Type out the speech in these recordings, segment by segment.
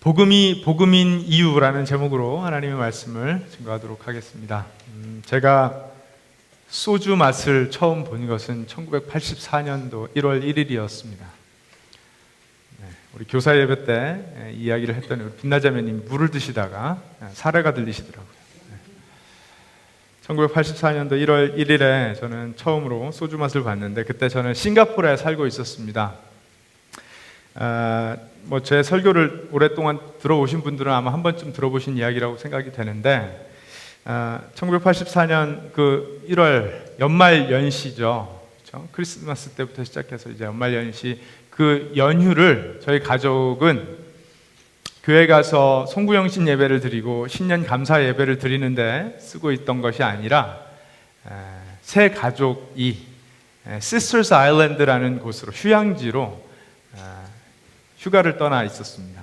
복음이 복음인 이유라는 제목으로 하나님의 말씀을 증거하도록 하겠습니다. 제가 소주 맛을 처음 본 것은 1984년도 1월 1일이었습니다. 우리 교사 예배 때 이야기를 했더니 우리 빛나자매님이 물을 드시다가 사례가 들리시더라고요. 1984년도 1월 1일에 저는 처음으로 소주 맛을 봤는데, 그때 저는 싱가포르에 살고 있었습니다. 제 설교를 오랫동안 들어오신 분들은 아마 한 번쯤 들어보신 이야기라고 생각이 되는데, 1984년 그 1월 연말 연시죠. 그렇죠? 크리스마스 때부터 시작해서 이제 연말 연시 그 연휴를 저희 가족은 교회 가서 송구영신 예배를 드리고 신년 감사 예배를 드리는데 쓰고 있던 것이 아니라 새 가족이 시스터스 아일랜드라는 곳으로, 휴양지로 휴가를 떠나 있었습니다.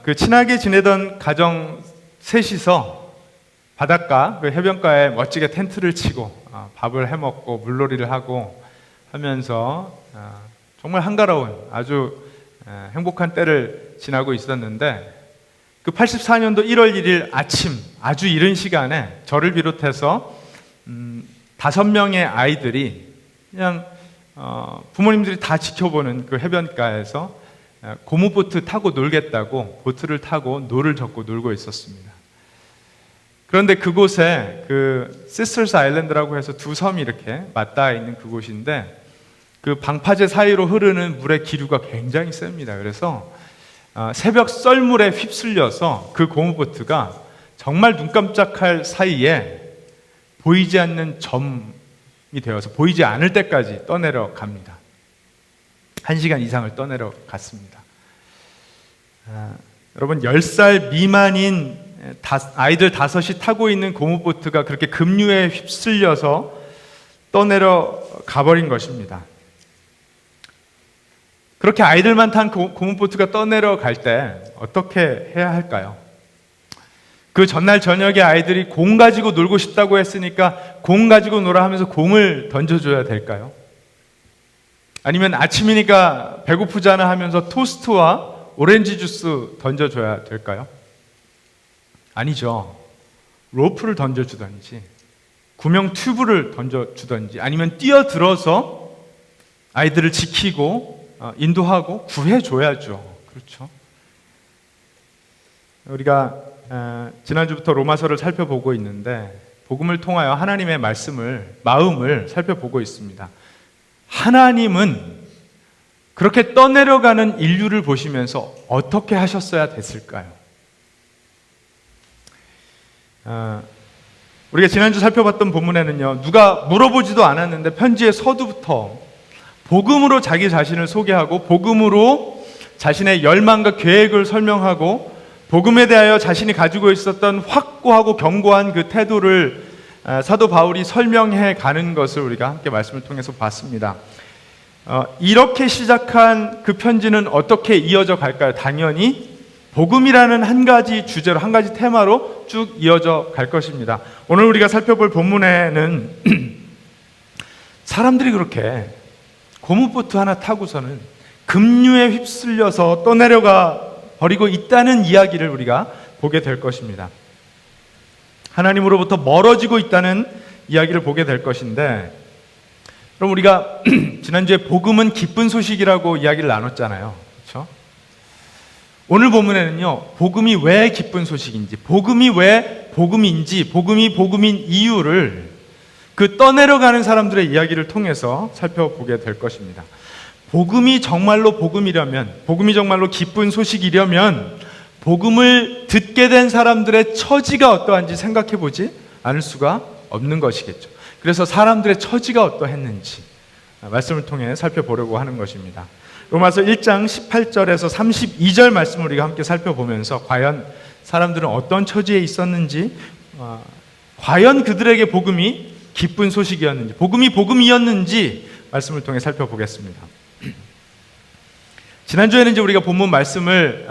그 친하게 지내던 가정 셋이서 바닷가, 그 해변가에 멋지게 텐트를 치고 밥을 해먹고 물놀이를 하고 하면서 정말 한가로운 아주 행복한 때를 지나고 있었는데, 그 84년도 1월 1일 아침 아주 이른 시간에 저를 비롯해서 5명의 아이들이 그냥 부모님들이 다 지켜보는 그 해변가에서 고무보트 타고 놀겠다고 보트를 타고 노를 젓고 놀고 있었습니다. 그런데 그곳에 그 시스터스 아일랜드라고 해서 두 섬이 이렇게 맞닿아 있는 그곳인데, 그 방파제 사이로 흐르는 물의 기류가 굉장히 셉니다. 그래서 새벽 썰물에 휩쓸려서 그 고무보트가 정말 눈 깜짝할 사이에 보이지 않는 점이 되어서 보이지 않을 때까지 떠내려 갑니다. 1시간 이상을 떠내려 갔습니다. 여러분, 10살 미만인 아이들 5이 타고 있는 고무보트가 그렇게 급류에 휩쓸려서 떠내려 가버린 것입니다. 그렇게 아이들만 탄 고무보트가 떠내려 갈 때 어떻게 해야 할까요? 그 전날 저녁에 아이들이 공 가지고 놀고 싶다고 했으니까 공 가지고 놀아 하면서 공을 던져줘야 될까요? 아니면 아침이니까 배고프잖아 하면서 토스트와 오렌지 주스 던져줘야 될까요? 아니죠. 로프를 던져주든지 구명 튜브를 던져주든지 아니면 뛰어들어서 아이들을 지키고 인도하고 구해줘야죠. 그렇죠? 우리가 지난주부터 로마서를 살펴보고 있는데, 복음을 통하여 하나님의 마음을 살펴보고 있습니다. 하나님은 그렇게 떠내려가는 인류를 보시면서 어떻게 하셨어야 됐을까요? 우리가 지난주 살펴봤던 본문에는요, 누가 물어보지도 않았는데 편지의 서두부터 복음으로 자기 자신을 소개하고 복음으로 자신의 열망과 계획을 설명하고 복음에 대하여 자신이 가지고 있었던 확고하고 견고한 그 태도를 사도 바울이 설명해 가는 것을 우리가 함께 말씀을 통해서 봤습니다. 이렇게 시작한 그 편지는 어떻게 이어져 갈까요? 당연히 복음이라는 한 가지 주제로, 한 가지 테마로 쭉 이어져 갈 것입니다. 오늘 우리가 살펴볼 본문에는 사람들이 그렇게 고무보트 하나 타고서는 급류에 휩쓸려서 떠내려가 버리고 있다는 이야기를 우리가 보게 될 것입니다. 하나님으로부터 멀어지고 있다는 이야기를 보게 될 것인데, 그럼 우리가 지난주에 복음은 기쁜 소식이라고 이야기를 나눴잖아요. 그렇죠? 오늘 본문에는요, 복음이 왜 기쁜 소식인지, 복음이 왜 복음인지, 복음이 복음인 이유를 그 떠내려가는 사람들의 이야기를 통해서 살펴보게 될 것입니다. 복음이 정말로 복음이라면, 복음이 정말로 기쁜 소식이려면 복음을 듣게 된 사람들의 처지가 어떠한지 생각해 보지 않을 수가 없는 것이겠죠. 그래서 사람들의 처지가 어떠했는지 말씀을 통해 살펴보려고 하는 것입니다. 로마서 1장 18절에서 32절 말씀을 우리가 함께 살펴보면서 과연 사람들은 어떤 처지에 있었는지, 과연 그들에게 복음이 기쁜 소식이었는지, 복음이 복음이었는지 말씀을 통해 살펴보겠습니다. 지난주에는 이제 우리가 본문 말씀을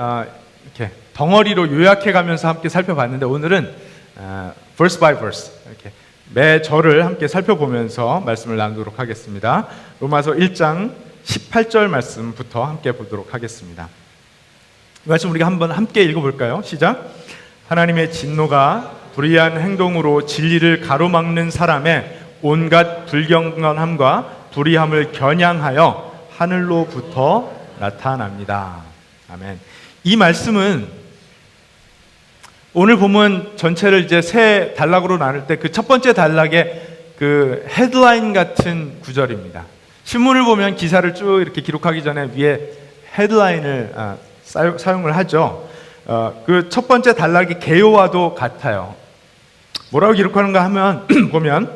이렇게 덩어리로 요약해 가면서 함께 살펴봤는데, 오늘은 verse by verse 이렇게 매 절을 함께 살펴보면서 말씀을 나누도록 하겠습니다. 로마서 1장 18절 말씀부터 함께 보도록 하겠습니다. 이 말씀 우리가 한번 함께 읽어볼까요? 시작. 하나님의 진노가 불의한 행동으로 진리를 가로막는 사람의 온갖 불경건함과 불의함을 겨냥하여 하늘로부터 나타납니다. 아멘. 이 말씀은 오늘 본문 전체를 이제 세 단락으로 나눌 때 그 첫 번째 단락의 그 헤드라인 같은 구절입니다. 신문을 보면 기사를 쭉 이렇게 기록하기 전에 위에 헤드라인을 사용을 하죠. 그 첫 번째 단락이 개요와도 같아요. 뭐라고 기록하는가 하면 보면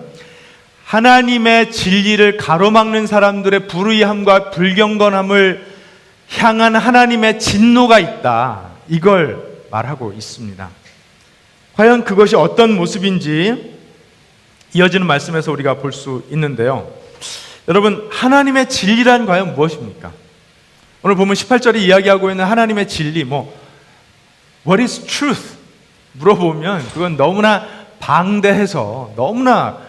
하나님의 진리를 가로막는 사람들의 불의함과 불경건함을 향한 하나님의 진노가 있다. 이걸 말하고 있습니다. 과연 그것이 어떤 모습인지 이어지는 말씀에서 우리가 볼 수 있는데요. 여러분, 하나님의 진리란 과연 무엇입니까? 오늘 보면 18절이 이야기하고 있는 하나님의 진리, What is truth? 물어보면 그건 너무나 방대해서 너무나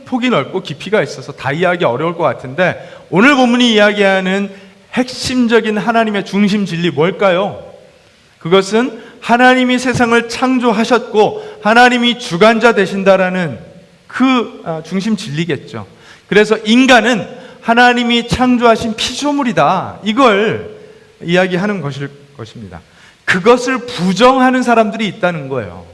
폭이 넓고 깊이가 있어서 다 이해하기 어려울 것 같은데 오늘 본문이 이야기하는 핵심적인 하나님의 중심 진리 뭘까요? 그것은 하나님이 세상을 창조하셨고 하나님이 주관자 되신다라는 그 중심 진리겠죠. 그래서 인간은 하나님이 창조하신 피조물이다. 이걸 이야기하는 것일 것입니다. 그것을 부정하는 사람들이 있다는 거예요.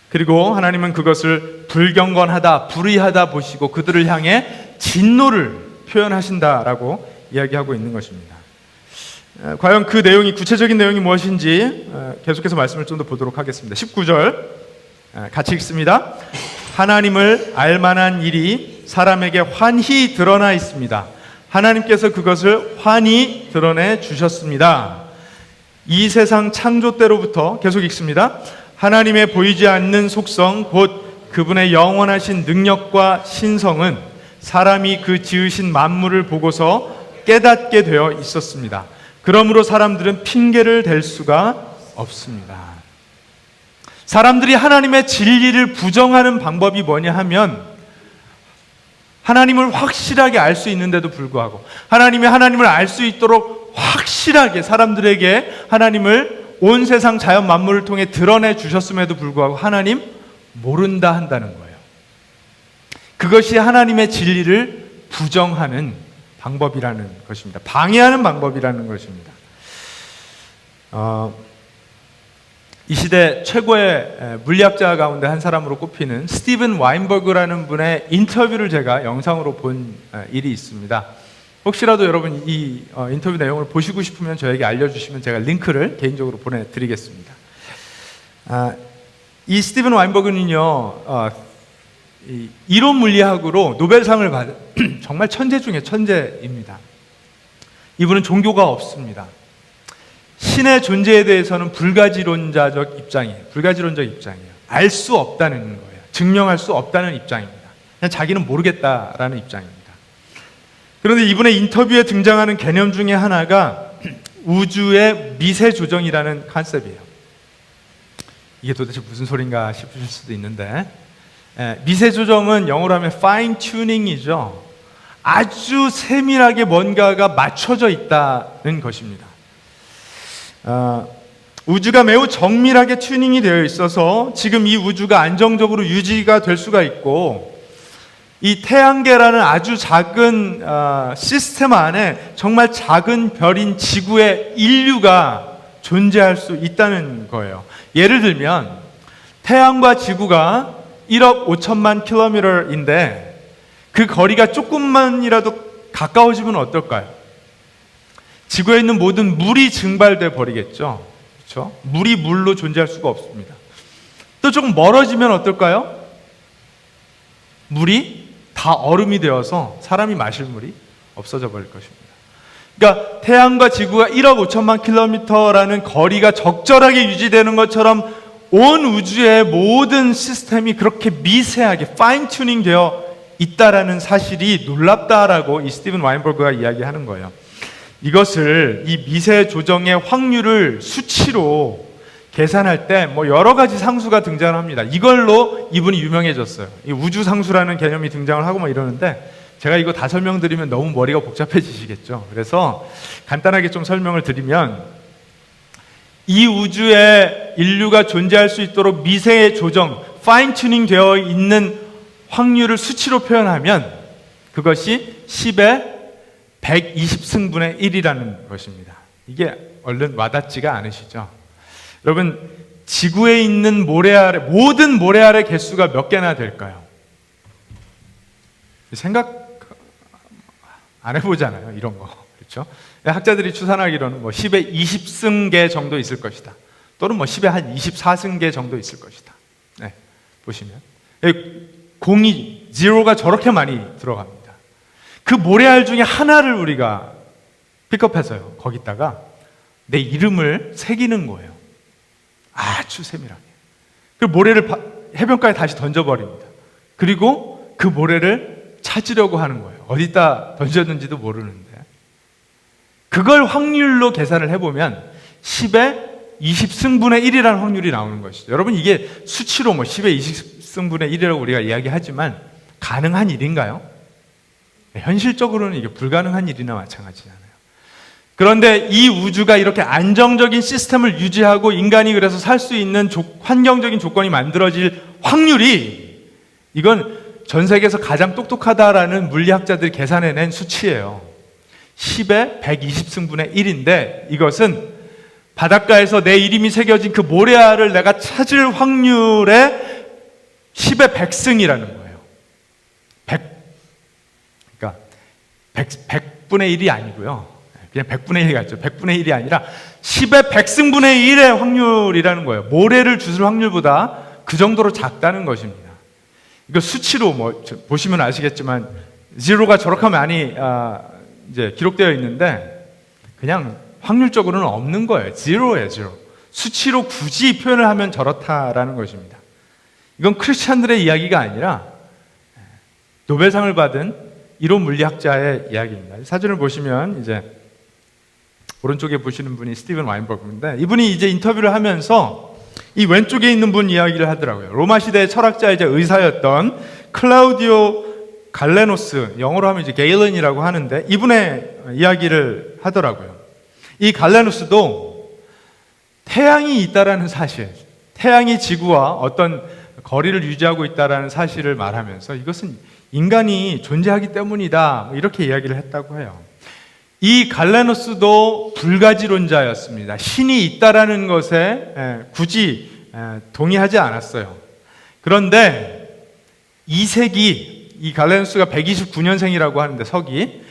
그리고 하나님은 그것을 불경건하다, 불의하다 보시고 그들을 향해 진노를 표현하신다라고 이야기하고 있는 것입니다. 과연 그 내용이, 구체적인 내용이 무엇인지 계속해서 말씀을 좀 더 보도록 하겠습니다. 19절 같이 읽습니다. 하나님을 알만한 일이 사람에게 환히 드러나 있습니다. 하나님께서 그것을 환히 드러내 주셨습니다. 이 세상 창조 때로부터, 계속 읽습니다. 하나님의 보이지 않는 속성, 곧 그분의 영원하신 능력과 신성은 사람이 그 지으신 만물을 보고서 깨닫게 되어 있었습니다. 그러므로 사람들은 핑계를 댈 수가 없습니다. 사람들이 하나님의 진리를 부정하는 방법이 뭐냐 하면 하나님을 확실하게 알 수 있는데도 불구하고 하나님을 알 수 있도록 확실하게 사람들에게 하나님을 온 세상 자연 만물을 통해 드러내 주셨음에도 불구하고 하나님 모른다 한다는 거예요. 그것이 하나님의 진리를 부정하는 방법이라는 것입니다. 방해하는 방법이라는 것입니다. 이 시대 최고의 물리학자 가운데 한 사람으로 꼽히는 스티븐 와인버그라는 분의 인터뷰를 제가 영상으로 본 일이 있습니다. 혹시라도 여러분 이 인터뷰 내용을 보시고 싶으면 저에게 알려주시면 제가 링크를 개인적으로 보내드리겠습니다. 이 스티븐 와인버그는요, 이론 물리학으로 노벨상을 받은 정말 천재 중에 천재입니다. 이분은 종교가 없습니다. 신의 존재에 대해서는 불가지론적 입장이에요. 알 수 없다는 거예요. 증명할 수 없다는 입장입니다. 그냥 자기는 모르겠다라는 입장입니다. 그런데 이분의 인터뷰에 등장하는 개념 중에 하나가 우주의 미세 조정이라는 컨셉이에요. 이게 도대체 무슨 소린가 싶으실 수도 있는데, 미세 조정은 영어로 하면 fine tuning이죠. 아주 세밀하게 뭔가가 맞춰져 있다는 것입니다. 우주가 매우 정밀하게 튜닝이 되어 있어서 지금 이 우주가 안정적으로 유지가 될 수가 있고, 이 태양계라는 아주 작은 시스템 안에 정말 작은 별인 지구의 인류가 존재할 수 있다는 거예요. 예를 들면 태양과 지구가 1억 5천만 킬로미터인데 그 거리가 조금만이라도 가까워지면 어떨까요? 지구에 있는 모든 물이 증발돼 버리겠죠. 그렇죠? 물이 물로 존재할 수가 없습니다. 또 조금 멀어지면 어떨까요? 물이 다 얼음이 되어서 사람이 마실 물이 없어져 버릴 것입니다. 그러니까 태양과 지구가 1억 5천만 킬로미터라는 거리가 적절하게 유지되는 것처럼 온 우주의 모든 시스템이 그렇게 미세하게 파인 튜닝 되어 있다라는 사실이 놀랍다라고 이 스티븐 와인버그가 이야기하는 거예요. 이것을, 이 미세 조정의 확률을 수치로 계산할 때 여러 가지 상수가 등장을 합니다. 이걸로 이분이 유명해졌어요. 이 우주 상수라는 개념이 등장을 하고 이러는데, 제가 이거 다 설명드리면 너무 머리가 복잡해지시겠죠. 그래서 간단하게 좀 설명을 드리면, 이 우주에 인류가 존재할 수 있도록 미세의 조정, 파인 튜닝 되어 있는 확률을 수치로 표현하면 그것이 10의 120승분의 1이라는 것입니다. 이게 얼른 와닿지가 않으시죠? 여러분, 지구에 있는 모래알의, 모든 모래알의 개수가 몇 개나 될까요? 생각 안 해보잖아요, 이런 거. 그렇죠? 학자들이 추산하기로는 뭐 10의 20승계 정도 있을 것이다. 또는 뭐 10의 한 24승계 정도 있을 것이다. 네, 보시면. 공이, 제로가 저렇게 많이 들어갑니다. 그 모래알 중에 하나를 우리가 픽업해서요, 거기다가 내 이름을 새기는 거예요. 아주 세밀하게. 그 모래를 해변가에 다시 던져버립니다. 그리고 그 모래를 찾으려고 하는 거예요. 어디다 던졌는지도 모르는데. 그걸 확률로 계산을 해보면 10의 20승분의 1이라는 확률이 나오는 것이죠. 여러분, 이게 수치로 뭐 10의 20승분의 1이라고 우리가 이야기하지만 가능한 일인가요? 현실적으로는 이게 불가능한 일이나 마찬가지잖아요. 그런데 이 우주가 이렇게 안정적인 시스템을 유지하고 인간이 그래서 살 수 있는 환경적인 조건이 만들어질 확률이, 이건 전 세계에서 가장 똑똑하다라는 물리학자들이 계산해낸 수치예요. 10의 120승분의 1인데 이것은 바닷가에서 내 이름이 새겨진 그 모래알을 내가 찾을 확률의 10의 100승이라는 거예요. 100분의 1이 아니고요. 그냥 100분의 1이 같죠. 100분의 1이 아니라 10의 100승분의 1의 확률이라는 거예요. 모래를 주술 확률보다 그 정도로 작다는 것입니다. 이거 수치로 뭐 보시면 아시겠지만 제로가 저렇게 많이 이제 기록되어 있는데 그냥 확률적으로는 없는 거예요. 제로예요, 제로. 수치로 굳이 표현을 하면 저렇다라는 것입니다. 이건 크리스찬들의 이야기가 아니라 노벨상을 받은 이론 물리학자의 이야기입니다. 사진을 보시면 이제 오른쪽에 보시는 분이 스티븐 와인버그인데, 이분이 이제 인터뷰를 하면서 이 왼쪽에 있는 분 이야기를 하더라고요. 로마 시대의 철학자이자 의사였던 클라우디오 갈레노스, 영어로 하면 이제 게일런이라고 하는데, 이분의 이야기를 하더라고요. 이 갈레노스도 태양이 있다라는 사실, 태양이 지구와 어떤 거리를 유지하고 있다라는 사실을 말하면서 이것은 인간이 존재하기 때문이다, 이렇게 이야기를 했다고 해요. 이 갈레노스도 불가지론자였습니다. 신이 있다라는 것에 굳이 동의하지 않았어요. 그런데 2세기, 이 갈레노스가 129년생이라고 하는데 서기,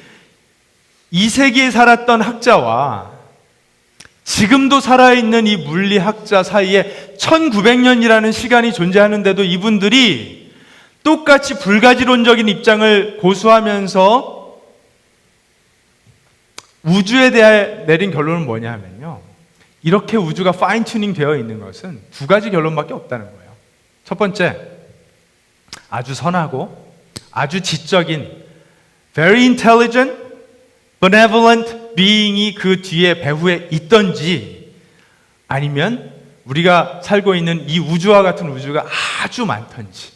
2세기에 살았던 학자와 지금도 살아있는 이 물리학자 사이에 1900년이라는 시간이 존재하는데도 이분들이 똑같이 불가지론적인 입장을 고수하면서 우주에 대해 내린 결론은 뭐냐 하면요, 이렇게 우주가 파인 튜닝 되어 있는 것은 두 가지 결론밖에 없다는 거예요. 첫 번째, 아주 선하고 아주 지적인 very intelligent, benevolent being이 그 뒤에 배후에 있던지, 아니면 우리가 살고 있는 이 우주와 같은 우주가 아주 많던지,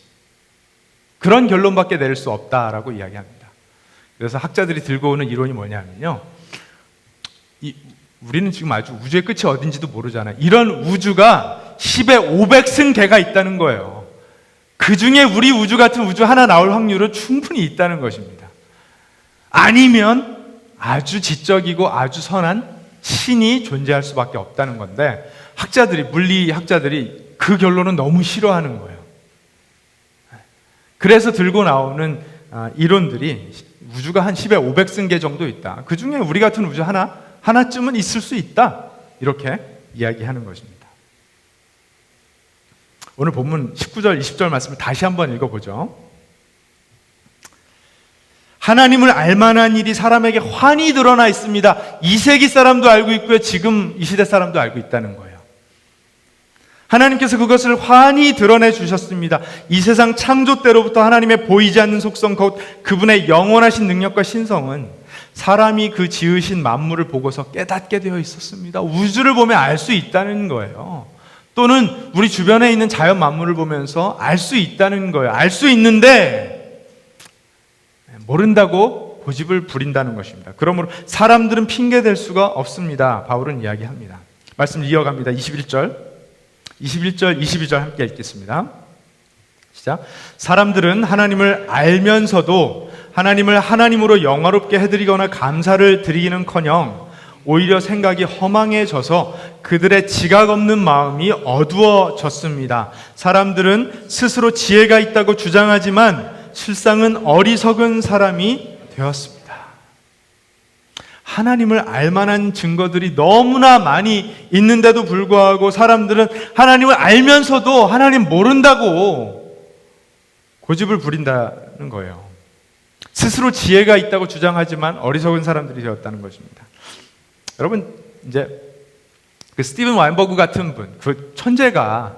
그런 결론밖에 내릴 수 없다라고 이야기합니다. 그래서 학자들이 들고 오는 이론이 뭐냐면요, 우리는 지금 아주 우주의 끝이 어딘지도 모르잖아요. 이런 우주가 10의 500승계가 있다는 거예요. 그 중에 우리 우주 같은 우주 하나 나올 확률은 충분히 있다는 것입니다. 아니면 아주 지적이고 아주 선한 신이 존재할 수밖에 없다는 건데, 학자들이, 물리학자들이 그 결론은 너무 싫어하는 거예요. 그래서 들고 나오는 이론들이 우주가 한 10의 500승계 정도 있다. 그 중에 우리 같은 우주 하나쯤은 있을 수 있다. 이렇게 이야기하는 것입니다. 오늘 본문 19절, 20절 말씀을 다시 한번 읽어보죠. 하나님을 알만한 일이 사람에게 환히 드러나 있습니다. 2세기 사람도 알고 있고요, 지금 이 시대 사람도 알고 있다는 거예요. 하나님께서 그것을 환히 드러내 주셨습니다. 이 세상 창조 때로부터 하나님의 보이지 않는 속성, 곧 그분의 영원하신 능력과 신성은 사람이 그 지으신 만물을 보고서 깨닫게 되어 있었습니다. 우주를 보면 알 수 있다는 거예요. 또는 우리 주변에 있는 자연 만물을 보면서 알 수 있다는 거예요. 알 수 있는데 모른다고 고집을 부린다는 것입니다. 그러므로 사람들은 핑계댈 수가 없습니다. 바울은 이야기합니다. 말씀 이어갑니다. 21절, 22절 함께 읽겠습니다. 시작. 사람들은 하나님을 알면서도 하나님을 하나님으로 영화롭게 해드리거나 감사를 드리기는커녕 오히려 생각이 허망해져서 그들의 지각 없는 마음이 어두워졌습니다. 사람들은 스스로 지혜가 있다고 주장하지만 실상은 어리석은 사람이 되었습니다. 하나님을 알만한 증거들이 너무나 많이 있는데도 불구하고 사람들은 하나님을 알면서도 하나님 모른다고 고집을 부린다는 거예요. 스스로 지혜가 있다고 주장하지만 어리석은 사람들이 되었다는 것입니다. 여러분, 이제 그 스티븐 와인버그 같은 분, 그 천재가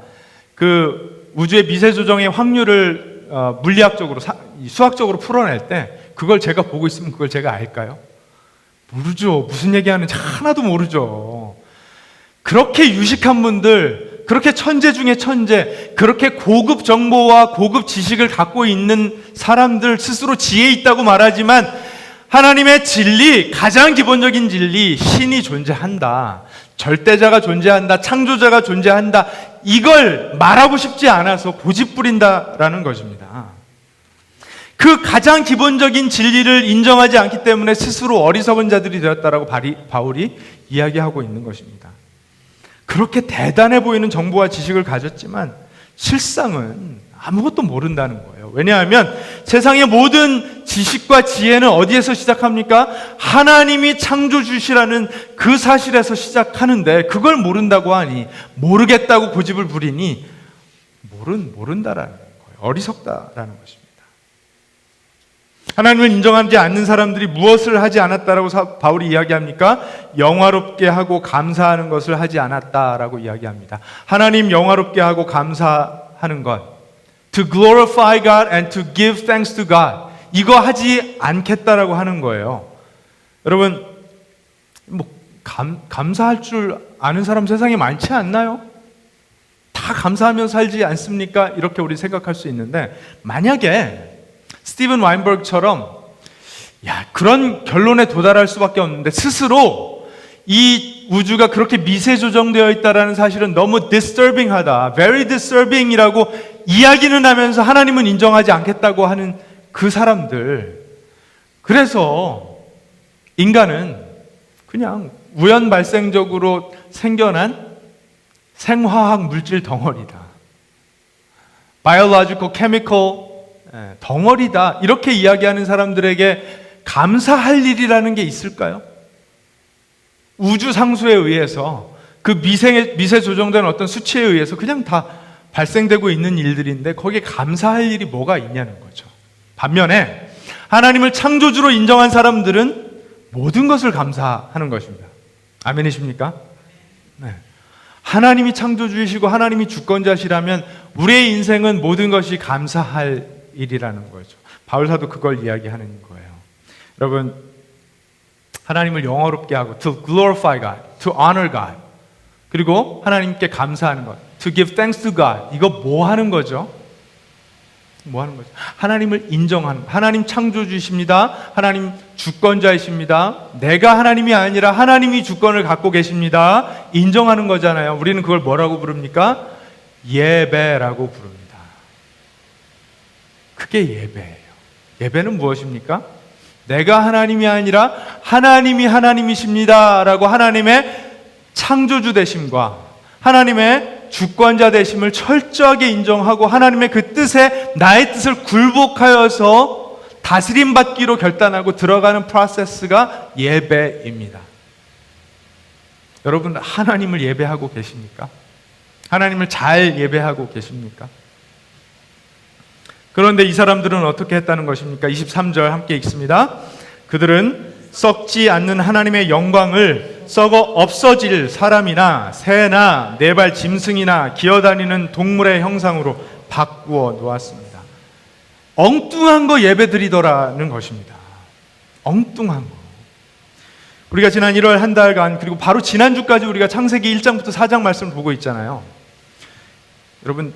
그 우주의 미세 조정의 확률을 물리학적으로 수학적으로 풀어낼 때 그걸 제가 보고 있으면 그걸 제가 알까요? 모르죠. 무슨 얘기하는지 하나도 모르죠. 그렇게 유식한 분들, 그렇게 천재 중에 천재, 그렇게 고급 정보와 고급 지식을 갖고 있는 사람들 스스로 지혜 있다고 말하지만 하나님의 진리, 가장 기본적인 진리, 신이 존재한다, 절대자가 존재한다, 창조자가 존재한다, 이걸 말하고 싶지 않아서 고집 부린다라는 것입니다. 그 가장 기본적인 진리를 인정하지 않기 때문에 스스로 어리석은 자들이 되었다라고 바울이 이야기하고 있는 것입니다. 그렇게 대단해 보이는 정보와 지식을 가졌지만 실상은 아무것도 모른다는 거예요. 왜냐하면 세상의 모든 지식과 지혜는 어디에서 시작합니까? 하나님이 창조주시라는 그 사실에서 시작하는데 그걸 모른다고 하니, 모르겠다고 고집을 부리니 모른다라는 거예요. 어리석다라는 것입니다. 하나님을 인정하지 않는 사람들이 무엇을 하지 않았다라고 바울이 이야기합니까? 영화롭게 하고 감사하는 것을 하지 않았다라고 이야기합니다. 하나님 영화롭게 하고 감사하는 것, to glorify God and to give thanks to God, 이거 하지 않겠다라고 하는 거예요. 여러분, 감사할 줄 아는 사람 세상에 많지 않나요? 다 감사하며 살지 않습니까? 이렇게 우리 생각할 수 있는데, 만약에 스티븐 와인버그처럼 그런 결론에 도달할 수밖에 없는데 스스로 이 우주가 그렇게 미세 조정되어 있다는 사실은 너무 disturbing하다, very disturbing이라고 이야기는 하면서 하나님은 인정하지 않겠다고 하는 그 사람들, 그래서 인간은 그냥 우연 발생적으로 생겨난 생화학 물질 덩어리다, biological, chemical 덩어리다, 이렇게 이야기하는 사람들에게 감사할 일이라는 게 있을까요? 우주 상수에 의해서, 그 미세 조정된 어떤 수치에 의해서 그냥 다 발생되고 있는 일들인데 거기에 감사할 일이 뭐가 있냐는 거죠. 반면에 하나님을 창조주로 인정한 사람들은 모든 것을 감사하는 것입니다. 아멘이십니까? 네. 하나님이 창조주이시고 하나님이 주권자시라면 우리의 인생은 모든 것이 감사할 일이라는 거죠. 바울사도 그걸 이야기하는 거예요. 여러분, 하나님을 영화롭게 하고 to glorify God, to honor God, 그리고 하나님께 감사하는 것, to give thanks to God, 이거 뭐 하는 거죠? 뭐 하는 거죠? 하나님을 인정하는, 하나님 창조주이십니다, 하나님 주권자이십니다, 내가 하나님이 아니라 하나님이 주권을 갖고 계십니다, 인정하는 거잖아요. 우리는 그걸 뭐라고 부릅니까? 예배라고 부릅니다. 그게 예배예요. 예배는 무엇입니까? 내가 하나님이 아니라 하나님이 하나님이십니다 라고 하나님의 창조주 되심과 하나님의 주권자 되심을 철저하게 인정하고 하나님의 그 뜻에 나의 뜻을 굴복하여서 다스림받기로 결단하고 들어가는 프로세스가 예배입니다. 여러분, 하나님을 예배하고 계십니까? 하나님을 잘 예배하고 계십니까? 그런데 이 사람들은 어떻게 했다는 것입니까? 23절 함께 읽습니다. 그들은 썩지 않는 하나님의 영광을 썩어 없어질 사람이나 새나 네 발 짐승이나 기어다니는 동물의 형상으로 바꾸어 놓았습니다. 엉뚱한 거 예배드리더라는 것입니다. 엉뚱한 거. 우리가 지난 1월 한 달간, 그리고 바로 지난주까지 우리가 창세기 1장부터 4장 말씀을 보고 있잖아요. 여러분,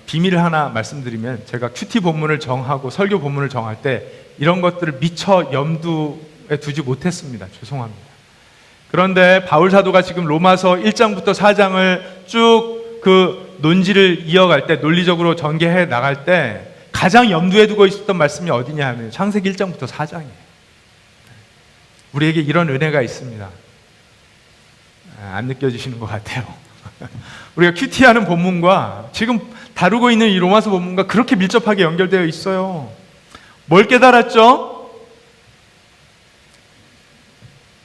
비밀 하나 말씀드리면, 제가 큐티 본문을 정하고 설교 본문을 정할 때 이런 것들을 미처 염두에 두지 못했습니다. 죄송합니다. 그런데 바울 사도가 지금 로마서 1장부터 4장을 쭉 그 논지를 이어갈 때, 논리적으로 전개해 나갈 때 가장 염두에 두고 있었던 말씀이 어디냐 하면 창세기 1장부터 4장이에요. 우리에게 이런 은혜가 있습니다. 안 느껴지시는 것 같아요. 우리가 큐티하는 본문과 지금 다루고 있는 이 로마서 본문과 그렇게 밀접하게 연결되어 있어요. 뭘 깨달았죠?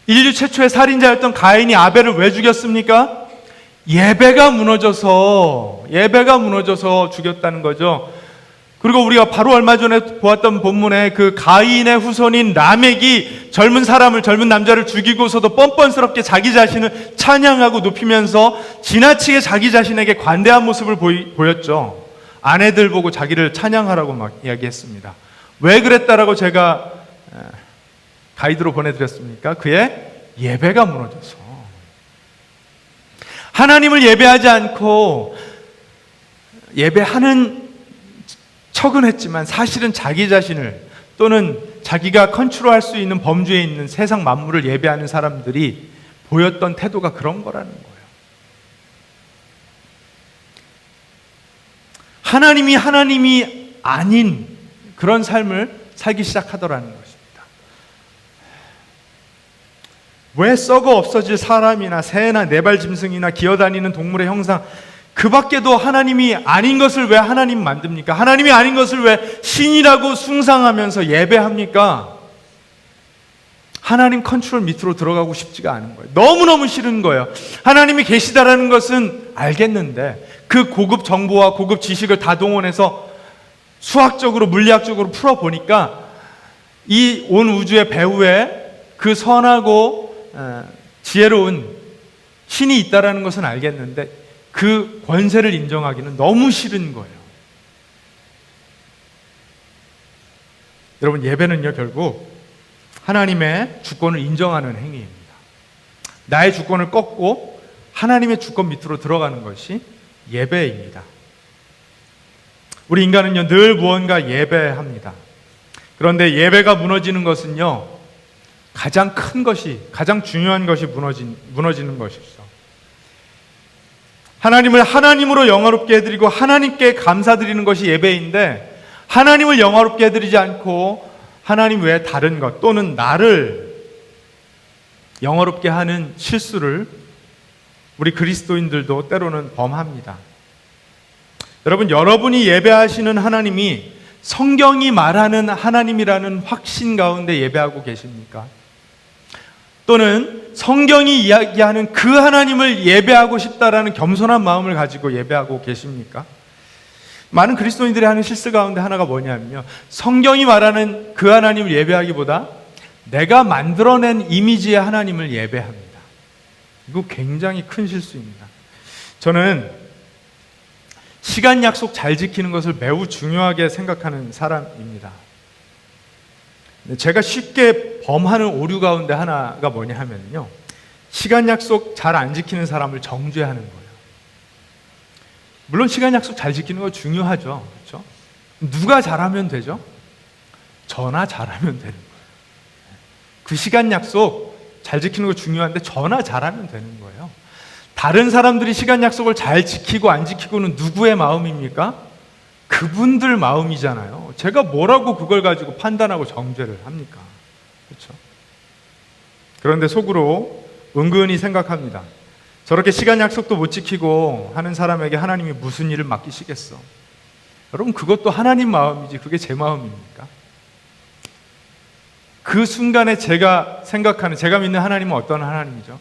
인류 최초의 살인자였던 가인이 아벨을 왜 죽였습니까? 예배가 무너져서 죽였다는 거죠. 그리고 우리가 바로 얼마 전에 보았던 본문에 그 가인의 후손인 라멕이 젊은 남자를 죽이고서도 뻔뻔스럽게 자기 자신을 찬양하고 높이면서 지나치게 자기 자신에게 관대한 모습을 보였죠. 아내들 보고 자기를 찬양하라고 막 이야기했습니다. 왜 그랬다라고 제가 가이드로 보내드렸습니까? 그의 예배가 무너져서. 하나님을 예배하지 않고 예배하는 척은 했지만 사실은 자기 자신을, 또는 자기가 컨트롤할 수 있는 범주에 있는 세상 만물을 예배하는 사람들이 보였던 태도가 그런 거라는 거예요. 하나님이 아닌 그런 삶을 살기 시작하더라는 것입니다. 왜 썩어 없어질 사람이나 새나 네발 짐승이나 기어다니는 동물의 형상, 그 밖에도 하나님이 아닌 것을 왜 하나님 만듭니까? 하나님이 아닌 것을 왜 신이라고 숭상하면서 예배합니까? 하나님 컨트롤 밑으로 들어가고 싶지가 않은 거예요. 너무너무 싫은 거예요. 하나님이 계시다라는 것은 알겠는데 그 고급 정보와 고급 지식을 다 동원해서 수학적으로 물리학적으로 풀어보니까 이 온 우주의 배후에 그 선하고 지혜로운 신이 있다라는 것은 알겠는데 그 권세를 인정하기는 너무 싫은 거예요. 여러분, 예배는요 결국 하나님의 주권을 인정하는 행위입니다. 나의 주권을 꺾고 하나님의 주권 밑으로 들어가는 것이 예배입니다. 우리 인간은요 늘 무언가 예배합니다. 그런데 예배가 무너지는 것은요 가장 큰 것이, 가장 중요한 것이 무너지는 것이죠. 하나님을 하나님으로 영화롭게 해드리고 하나님께 감사드리는 것이 예배인데, 하나님을 영화롭게 해드리지 않고 하나님 외에 다른 것 또는 나를 영화롭게 하는 실수를 우리 그리스도인들도 때로는 범합니다. 여러분, 여러분이 예배하시는 하나님이 성경이 말하는 하나님이라는 확신 가운데 예배하고 계십니까? 또는 성경이 이야기하는 그 하나님을 예배하고 싶다라는 겸손한 마음을 가지고 예배하고 계십니까? 많은 그리스도인들이 하는 실수 가운데 하나가 뭐냐면요, 성경이 말하는 그 하나님을 예배하기보다 내가 만들어낸 이미지의 하나님을 예배합니다. 이거 굉장히 큰 실수입니다. 저는 시간 약속 잘 지키는 것을 매우 중요하게 생각하는 사람입니다. 제가 쉽게 범하는 오류 가운데 하나가 뭐냐 하면요, 시간 약속 잘 안 지키는 사람을 정죄하는 거예요. 물론 시간 약속 잘 지키는 거 중요하죠. 그렇죠? 누가 잘하면 되죠? 저나 잘하면 되는 거예요. 그 시간 약속 잘 지키는 거 중요한데 저나 잘하면 되는 거예요. 다른 사람들이 시간 약속을 잘 지키고 안 지키고는 누구의 마음입니까? 그분들 마음이잖아요. 제가 뭐라고 그걸 가지고 판단하고 정죄를 합니까? 그렇죠? 그런데 속으로 은근히 생각합니다. 저렇게 시간 약속도 못 지키고 하는 사람에게 하나님이 무슨 일을 맡기시겠어? 여러분, 그것도 하나님 마음이지 그게 제 마음입니까? 그 순간에 제가 생각하는, 제가 믿는 하나님은 어떤 하나님이죠?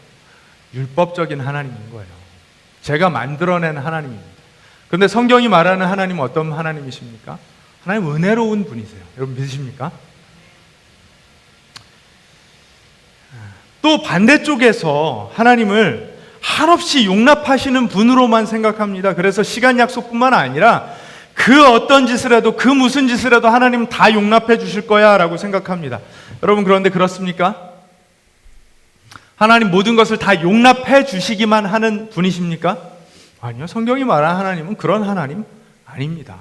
율법적인 하나님인 거예요. 제가 만들어낸 하나님입니다. 그런데 성경이 말하는 하나님은 어떤 하나님이십니까? 하나님 은혜로운 분이세요. 여러분 믿으십니까? 또 반대쪽에서 하나님을 한없이 용납하시는 분으로만 생각합니다. 그래서 시간 약속뿐만 아니라 그 어떤 짓을 해도, 그 무슨 짓을 해도 하나님은 다 용납해 주실 거야 라고 생각합니다. 여러분, 그런데 그렇습니까? 하나님 모든 것을 다 용납해 주시기만 하는 분이십니까? 아니요. 성경이 말하는 하나님은 그런 하나님 아닙니다.